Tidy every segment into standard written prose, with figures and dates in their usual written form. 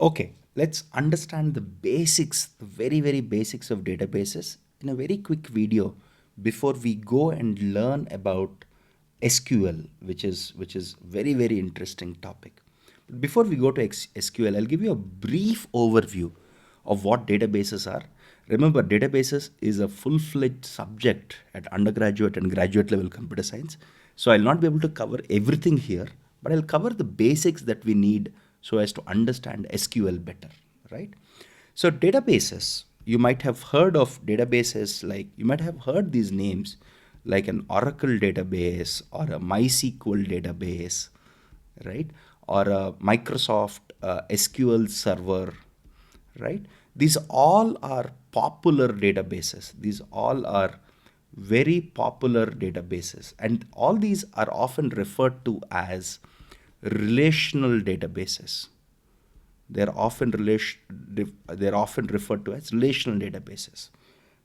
Okay, let's understand the basics, the very, very basics of databases in a very quick video before we go and learn about SQL, which is very, very interesting topic. But before we go to SQL, I'll give you a brief overview of what databases are. Remember, databases is a full-fledged subject at undergraduate and graduate level computer science. So I'll not be able to cover everything here, but I'll cover the basics that we need so as to understand SQL better, right? So databases, you might have heard of databases like, you might have heard these names like an Oracle database or a MySQL database, right? Or a Microsoft SQL server, right? These all are popular databases. These all are very popular databases, and all these are often referred to as relational databases. They're often they're often referred to as relational databases.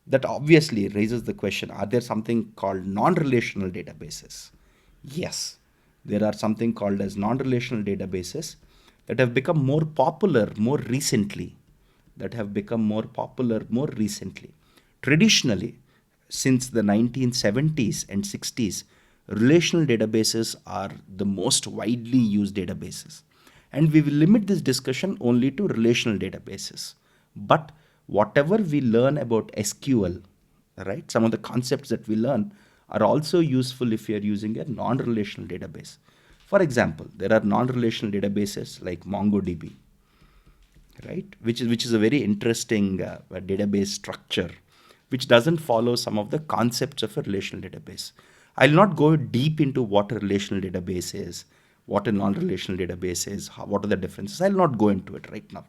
That obviously raises the question: are there something called non-relational databases? Yes, there are something called as non-relational databases that have become more popular more recently. That have become more popular more recently. Traditionally, since the 1970s and 60s, relational databases are the most widely used databases. And we will limit this discussion only to relational databases. But whatever we learn about SQL, right, some of the concepts that we learn are also useful if you are using a non-relational database. For example, there are non-relational databases like MongoDB, right? Which is a very interesting database structure, which doesn't follow some of the concepts of a relational database. I'll not go deep into what a relational database is, what a non-relational database is, what are the differences. I'll not go into it right now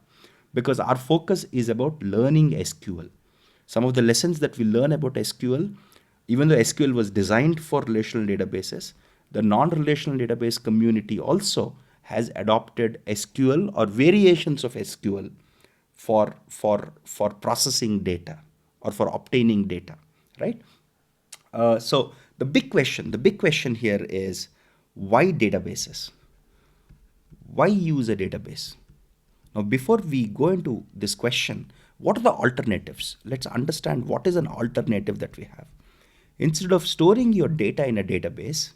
because our focus is about learning SQL. Some of the lessons that we learn about SQL, even though SQL was designed for relational databases, the non-relational database community also has adopted SQL or variations of SQL for processing data or for obtaining data, right? So the big question here is, why databases? Why use a database? Now, before we go into this question, what are the alternatives? Let's understand what is an alternative that we have. Instead of storing your data in a database,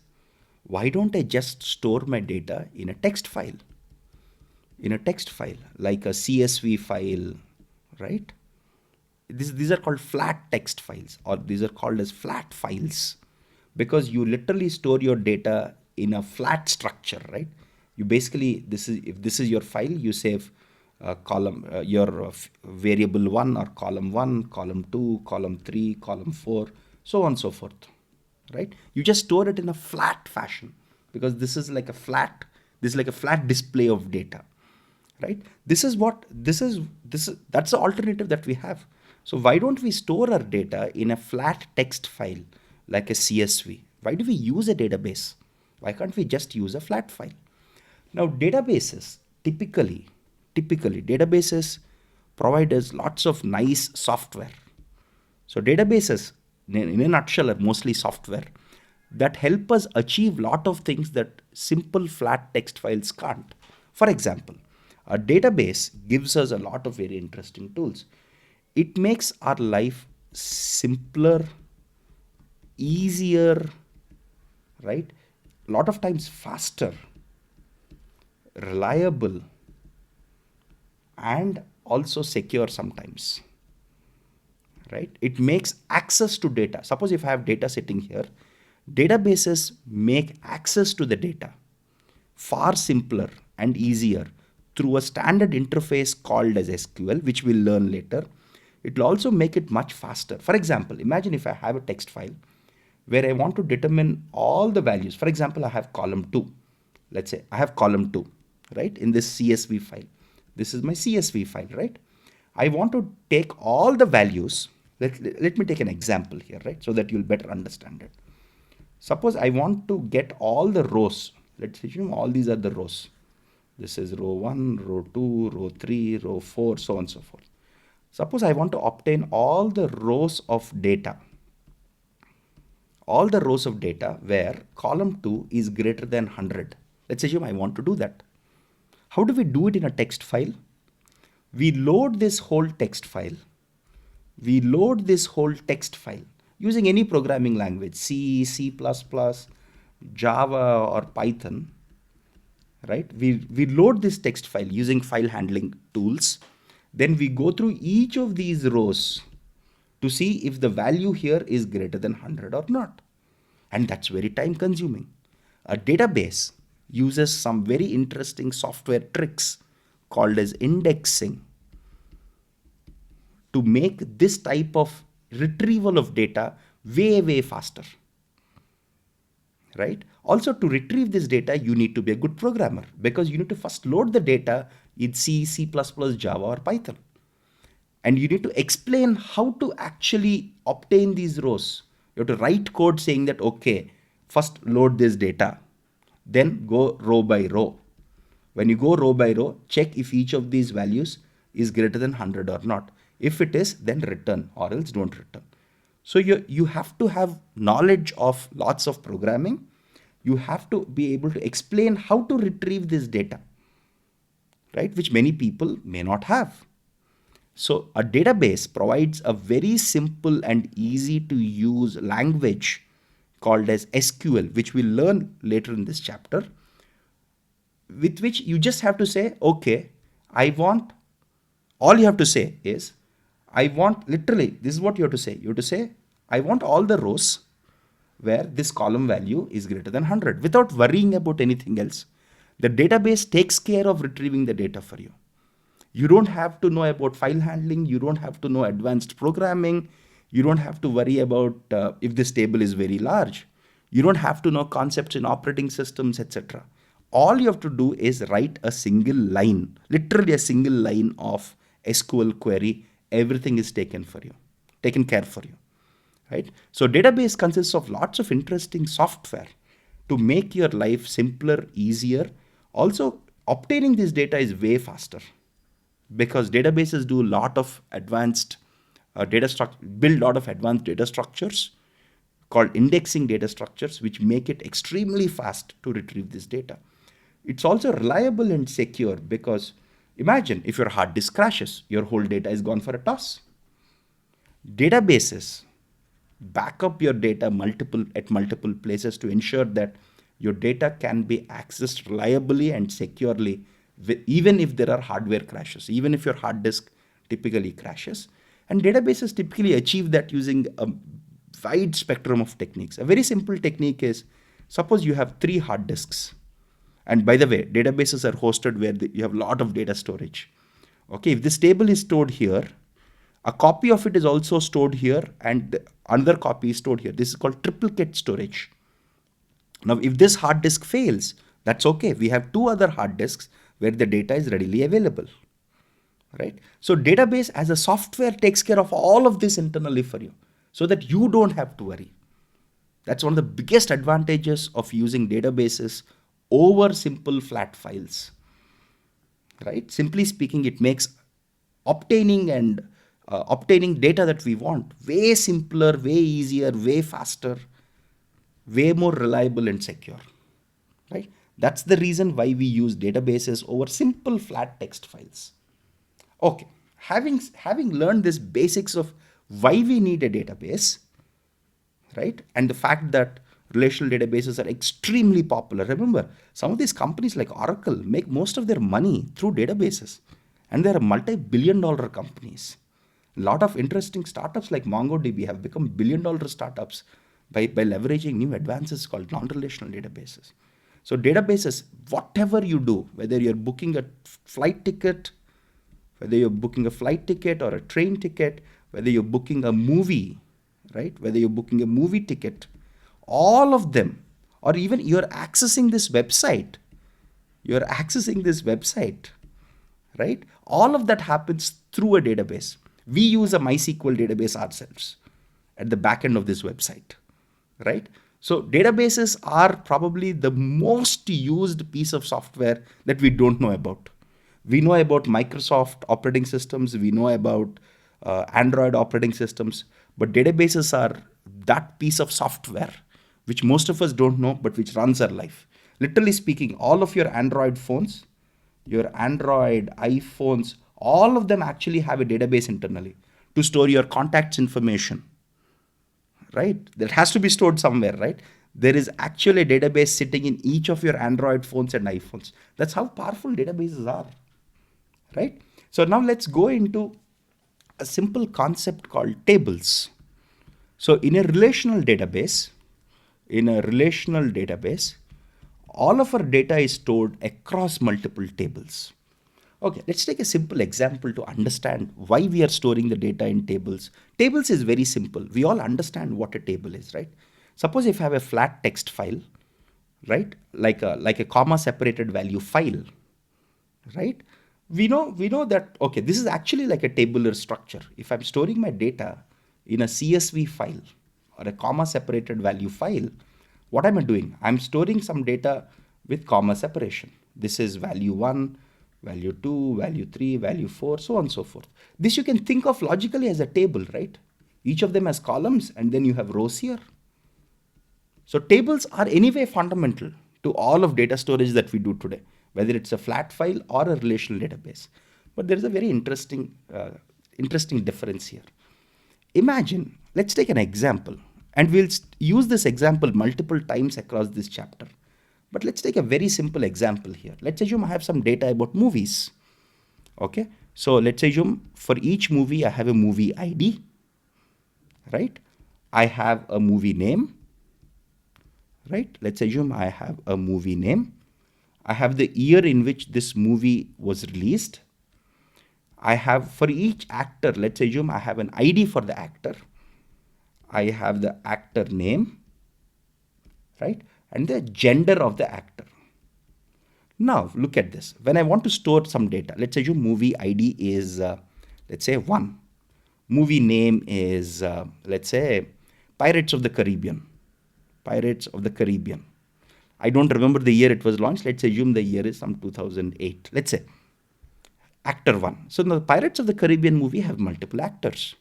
why don't I just store my data in a text file? In a text file, like a CSV file, right? These are called flat text files, or these are called as flat files, because you literally store your data in a flat structure, right? You basically, if this is your file, you save column your variable 1 or column 1, column 2, column 3, column 4, so on and so forth, right? You just store it in a flat fashion because this is like a flat display of data, right? This is that's the alternative that we have. So why don't we store our data in a flat text file like a CSV? Why do we use a database? Why can't we just use a flat file? Now, databases typically databases provide us lots of nice software. So databases, in a nutshell, are mostly software that help us achieve lot of things that simple flat text files can't. For example, a database gives us a lot of very interesting tools. It makes our life simpler, easier, right? A lot of times faster, reliable, and also secure sometimes, right? It makes access to data. Suppose if I have data sitting here, databases make access to the data far simpler and easier through a standard interface called as SQL, which we'll learn later. It will also make it much faster. For example, imagine if I have a text file where I want to determine all the values. For example, I have column 2. Let's say I have column 2, right, in this CSV file. This is my CSV file, right? I want to take all the values. Let me take an example here, right, so that you'll better understand it. Suppose I want to get all the rows. Let's assume all these are the rows. This is row 1, row 2, row 3, row 4, so on and so forth. Suppose I want to obtain all the rows of data. All the rows of data where column 2 is greater than 100. Let's assume I want to do that. How do we do it in a text file? We load this whole text file. We load this whole text file using any programming language, C, C++, Java or Python, right? We load this text file using file handling tools. Then we go through each of these rows to see if the value here is greater than 100 or not. And that's very time consuming. A database uses some very interesting software tricks called as indexing to make this type of retrieval of data way faster, right? Also, to retrieve this data, you need to be a good programmer because you need to first load the data in C, C++, Java or Python. And you need to explain how to actually obtain these rows. You have to write code saying that, okay, first load this data, then go row by row. When you go row by row, check if each of these values is greater than 100 or not. If it is, then return, or else don't return. So you have to have knowledge of lots of programming. You have to be able to explain how to retrieve this data, right? Which many people may not have. So a database provides a very simple and easy to use language called as SQL, which we'll learn later in this chapter, with which you just have to say, okay, all you have to say is, literally, this is what you have to say. You have to say, I want all the rows where this column value is greater than 100 without worrying about anything else. The database takes care of retrieving the data for you. You don't have to know about file handling. You don't have to know advanced programming. You don't have to worry about if this table is very large. You don't have to know concepts in operating systems, etc. All you have to do is write a single line, literally a single line of SQL query. Everything is taken care for you, right? So database consists of lots of interesting software to make your life simpler, easier. Also, obtaining this data is way faster because databases do a lot of advanced build a lot of advanced data structures called indexing data structures, which make it extremely fast to retrieve this data. It's also reliable and secure because imagine if your hard disk crashes, your whole data is gone for a toss. Databases back up your data at multiple places to ensure that your data can be accessed reliably and securely, even if there are hardware crashes, even if your hard disk typically crashes. And databases typically achieve that using a wide spectrum of techniques. A very simple technique is, suppose you have 3 hard disks. And by the way, databases are hosted where you have a lot of data storage. Okay, if this table is stored here, a copy of it is also stored here and another copy is stored here. This is called triplicate storage. Now, if this hard disk fails, that's okay. We have 2 other hard disks where the data is readily available, right? So database as a software takes care of all of this internally for you so that you don't have to worry. That's one of the biggest advantages of using databases over simple flat files, right? Simply speaking, it makes obtaining data that we want way simpler, way easier, way faster, way more reliable and secure, right? That's the reason why we use databases over simple flat text files. Okay, having learned this basics of why we need a database, right? And the fact that relational databases are extremely popular. Remember, some of these companies like Oracle make most of their money through databases, and they're multi-billion-dollar companies. A lot of interesting startups like MongoDB have become billion-dollar startups by leveraging new advances called non-relational databases. So databases, whatever you do, whether you're booking a flight ticket, or a train ticket, whether you're booking a movie, right? Whether you're booking a movie ticket, all of them, or even you're accessing this website, right? All of that happens through a database. We use a MySQL database ourselves at the back end of this website, right? So databases are probably the most used piece of software that we don't know about. We know about Microsoft operating systems, we know about Android operating systems, but databases are that piece of software which most of us don't know, but which runs our life. Literally speaking, all of your Android phones, your Android iPhones, All of them actually have a database internally to store your contacts information, right? That has to be stored somewhere, right? There is actually a database sitting in each of your Android phones and iPhones. That's how powerful databases are, right? So now let's go into a simple concept called tables. So in a relational database, all of our data is stored across multiple tables. Okay, let's take a simple example to understand why we are storing the data in tables. Tables is very simple. We all understand what a table is, right? Suppose if I have a flat text file, right? Like a comma separated value file, right? We know that, okay, this is actually like a tabular structure. If I'm storing my data in a CSV file or a comma separated value file, what am I doing? I'm storing some data with comma separation. This is value 1, value 2, value 3, value 4, so on and so forth. This you can think of logically as a table, right? Each of them has columns and then you have rows here. So tables are anyway fundamental to all of data storage that we do today, whether it's a flat file or a relational database. But there is a very interesting difference here. Imagine, let's take an example, and we'll use this example multiple times across this chapter. But let's take a very simple example here. Let's assume I have some data about movies. Okay, so let's assume for each movie I have a movie ID, right? I have a movie name, right? Let's assume I have a movie name. I have the year in which this movie was released. I have for each actor, let's assume I have an ID for the actor. I have the actor name, right? And the gender of the actor. Now look at this. When I want to store some data, let's assume movie ID is, let's say 1. Movie name is, let's say, Pirates of the Caribbean. Pirates of the Caribbean. I don't remember the year it was launched. Let's assume the year is some 2008. Let's say actor 1. So the Pirates of the Caribbean movie have multiple actors,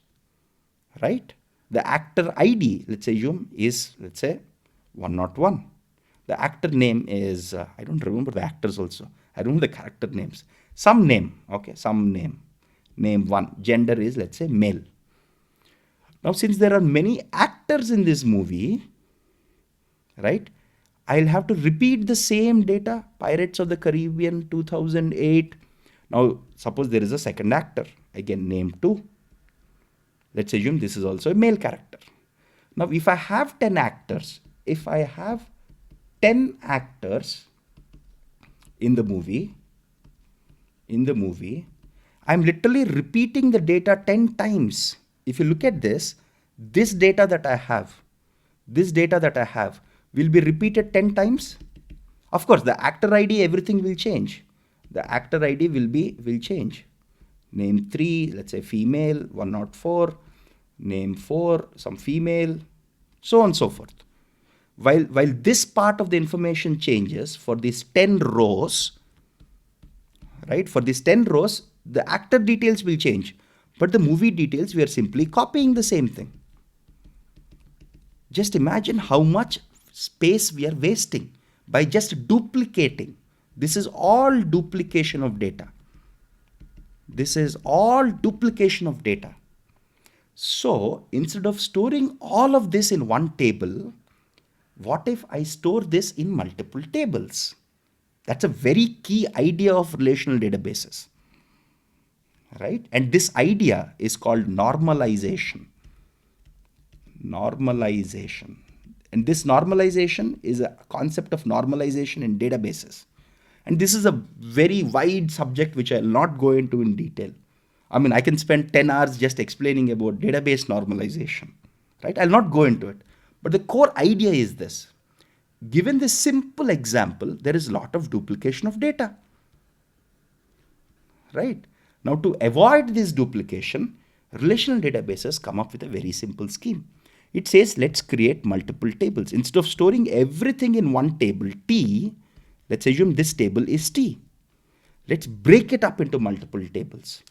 right? The actor ID, let's assume, is, let's say, 101. The actor name is, I don't remember the actors also. I remember the character names. Some name, okay, some name. Name 1. Gender is, let's say, male. Now, since there are many actors in this movie, right, I'll have to repeat the same data, Pirates of the Caribbean 2008. Now, suppose there is a second actor, again, name 2. Let's assume this is also a male character. Now, if I have 10 actors, in the movie, I'm literally repeating the data 10 times. If you look at this data that I have will be repeated 10 times. Of course, the actor ID, everything will change. The actor ID will change. Name 3, let's say female, 104. Name 4, some female, so on and so forth. While this part of the information changes for these 10 rows, right? For these 10 rows, the actor details will change. But the movie details, we are simply copying the same thing. Just imagine how much space we are wasting by just duplicating. This is all duplication of data. So instead of storing all of this in one table, what if I store this in multiple tables? That's a very key idea of relational databases, right? And this idea is called normalization. And this normalization is a concept of normalization in databases. And this is a very wide subject which I'll not go into in detail. I mean, I can spend 10 hours just explaining about database normalization, right? I'll not go into it. But the core idea is this. Given this simple example, there is a lot of duplication of data, right? Now, to avoid this duplication, relational databases come up with a very simple scheme. It says, let's create multiple tables. Instead of storing everything in one table, T, let's assume this table is T. Let's break it up into multiple tables.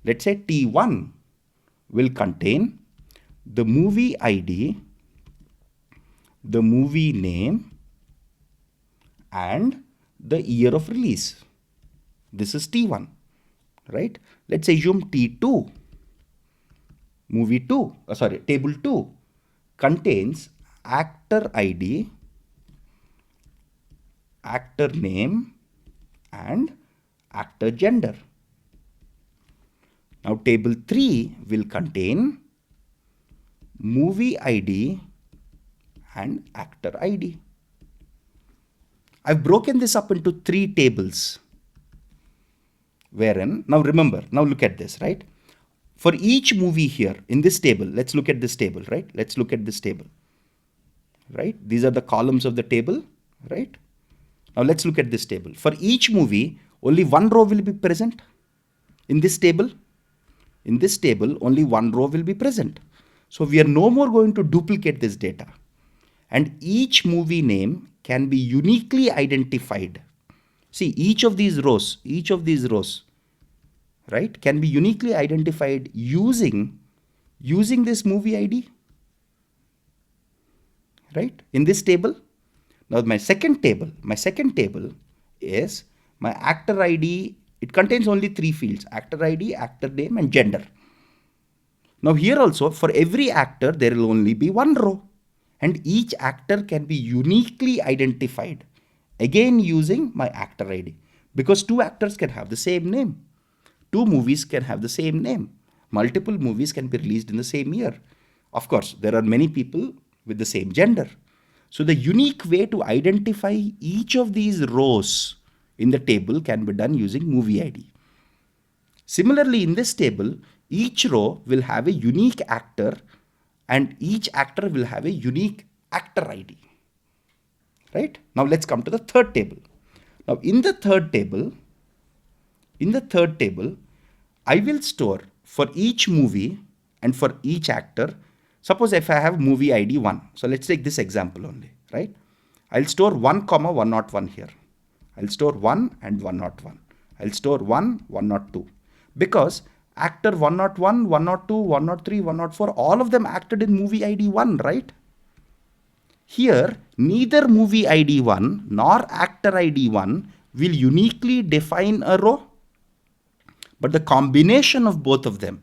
Let's say T1 will contain the movie ID, the movie name, and the year of release. This is T1. right? Let's assume T2, movie 2, table 2 contains actor ID, actor name, and actor gender. Now table 3 will contain movie ID and actor ID. I've broken this up into 3 tables, wherein, now remember, now look at this, right? For each movie here in this table, let's look at this table, right? Let's look at this table, right? These are the columns of the table, right? Now let's look at this table. For each movie, only one row will be present in this table. In this table, only one row will be present. So we are no more going to duplicate this data. And each movie name can be uniquely identified. See, each of these rows, right, can be uniquely identified using this movie ID, right, in this table. Now my second table is my actor ID. It contains only 3 fields: actor ID, actor name, and gender. Now here also, for every actor, there will only be one row, and each actor can be uniquely identified, again using my actor ID, because 2 actors can have the same name. 2 movies can have the same name. Multiple movies can be released in the same year. Of course, there are many people with the same gender. So the unique way to identify each of these rows in the table can be done using movie ID. Similarly, in this table, each row will have a unique actor, and each actor will have a unique actor ID. Right? Now let's come to the third table. Now in the third table, I will store for each movie and for each actor. Suppose if I have movie ID 1. So let's take this example only, right? I'll store 1, 101 here. I'll store 1 and 101. I'll store 1, 102. Because actor 101, 102, 103, 104, all of them acted in movie ID 1, right? Here, neither movie ID 1 nor actor ID 1 will uniquely define a row, but the combination of both of them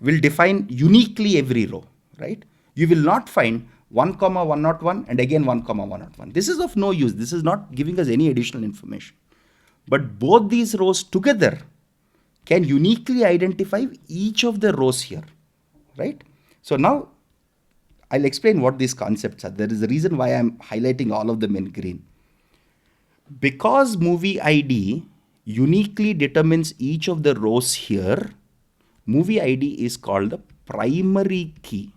will define uniquely every row, right? You will not find 1, 101 and again 1, 101. This is of no use. This is not giving us any additional information. But both these rows together can uniquely identify each of the rows here, right? So now I'll explain what these concepts are. There is a reason why I'm highlighting all of them in green. Because movie ID uniquely determines each of the rows here, movie ID is called the primary key.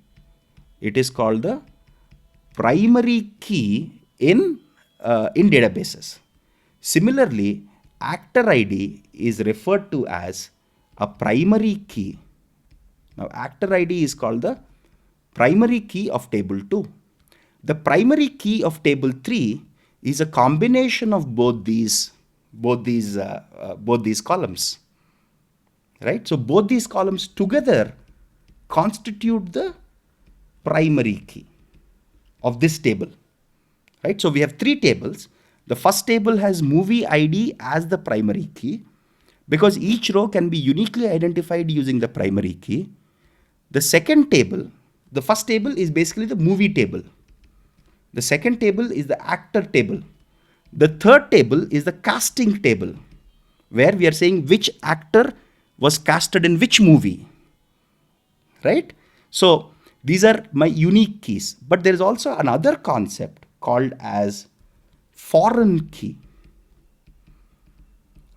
It is called the primary key in databases. Similarly, actor ID is referred to as a primary key. Now, actor ID is called the primary key of table 2. The primary key of table 3 is a combination of both these columns, right? So both these columns together constitute the primary key of this table, right? So we have 3 tables. The first table has movie ID as the primary key because each row can be uniquely identified using the primary key. The second table, the first table is basically the movie table. The second table is the actor table. The third table is the casting table, where we are saying which actor was casted in which movie, right? So these are my unique keys. But there is also another concept called as foreign key.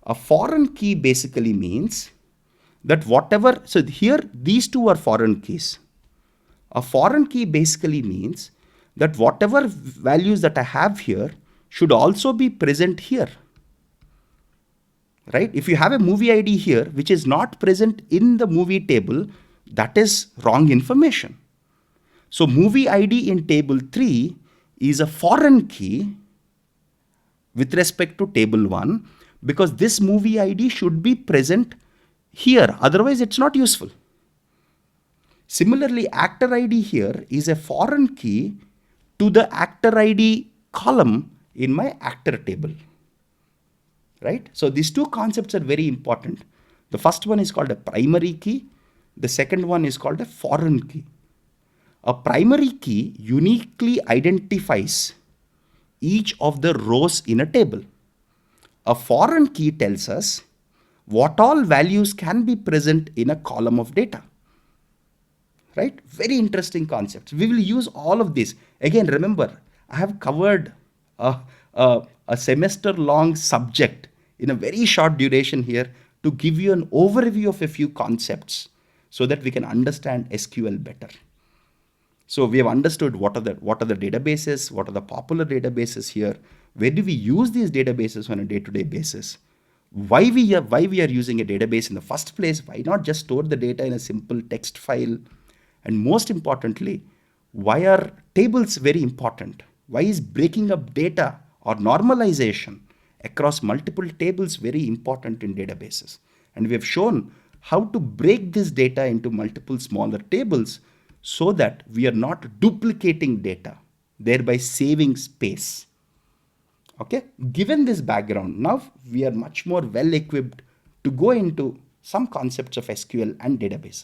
A foreign key basically means that whatever, so here these two are foreign keys. A foreign key basically means that whatever values that I have here should also be present here, right? If you have a movie ID here which is not present in the movie table, that is wrong information. So movie ID in table 3 is a foreign key with respect to table 1 because this movie ID should be present here, otherwise it's not useful. Similarly, actor ID here is a foreign key to the actor ID column in my actor table, right? So these two concepts are very important. The first one is called a primary key. The second one is called a foreign key. A primary key uniquely identifies each of the rows in a table. A foreign key tells us what all values can be present in a column of data. Right? Very interesting concepts. We will use all of this. Again, remember, I have covered a semester long subject in a very short duration here to give you an overview of a few concepts so that we can understand SQL better. So we have understood what are the databases, what are the popular databases here, where do we use these databases on a day-to-day basis, why we are using a database in the first place, why not just store the data in a simple text file, and most importantly, why are tables very important? Why is breaking up data or normalization across multiple tables very important in databases? And we have shown how to break this data into multiple smaller tables so that we are not duplicating data, thereby saving space. Okay, given this background, now we are much more well equipped to go into some concepts of SQL and database.